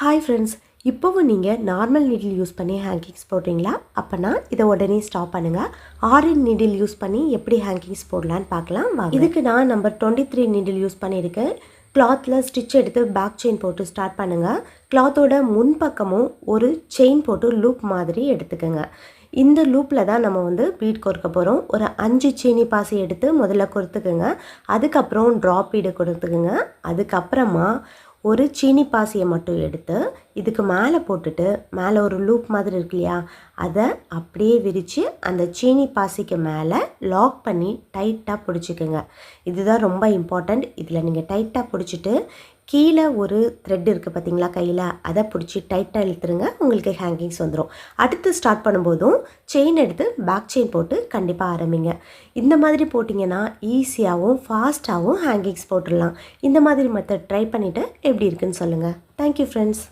Hi friends, இப்போவும் நீங்கள் normal needle use பண்ணி ஹேங்கிங்ஸ் போடுறீங்களா? அப்போனா இதை உடனே ஸ்டாப் பண்ணுங்கள். ஆரின் நீடில் யூஸ் பண்ணி எப்படி ஹேங்கிங்ஸ் போடலான்னு பார்க்கலாம் வாங்க. இதுக்கு நான் நம்பர் 23 நீடில் யூஸ் பண்ணியிருக்கேன். கிளாத்தில் ஸ்டிச் எடுத்து பேக் செயின் போட்டு ஸ்டார்ட் பண்ணுங்கள். கிளாத்தோட முன்பக்கமும் ஒரு செயின் போட்டு லூப் மாதிரி எடுத்துக்கோங்க. இந்த லூப்பில் தான் நம்ம பீட் கோர்க்க போகிறோம். ஒரு 5 சீனி பாசி எடுத்து முதல்ல கொடுத்துக்குங்க. அதுக்கப்புறம் ட்ராப் பீடு கொடுத்துக்குங்க. அதுக்கப்புறமா ஒரு சீனி பாசியை மட்டும் எடுத்து இதுக்கு மேலே போட்டுட்டு மேலே ஒரு லூப் மாதிரி இருக்கு இல்லையா, அதை அப்படியே விரித்து அந்த சீனி பாசிக்கு மேலே லாக் பண்ணி டைட்டாக பிடிச்சிக்குங்க. இதுதான் ரொம்ப இம்பார்ட்டண்ட். இதில் நீங்கள் டைட்டாக பிடிச்சிட்டு கீழே ஒரு த்ரெட் இருக்குது பார்த்தீங்களா கையில், அதை பிடிச்சி டைட்டாக இழுத்துருங்க. உங்களுக்கு ஹேங்கிங்ஸ் வந்துடும். அடுத்து ஸ்டார்ட் பண்ணும்போதும் செயின் எடுத்து பேக் செயின் போட்டு கண்டிப்பாக ஆரம்பிங்க. இந்த மாதிரி போட்டிங்கன்னா ஈஸியாகவும் ஃபாஸ்ட்டாகவும் ஹேங்கிங்ஸ் போட்டுடலாம். இந்த மாதிரி மெத்தட் ட்ரை பண்ணிவிட்டு எப்படி இருக்குன்னு சொல்லுங்கள். Thank you friends.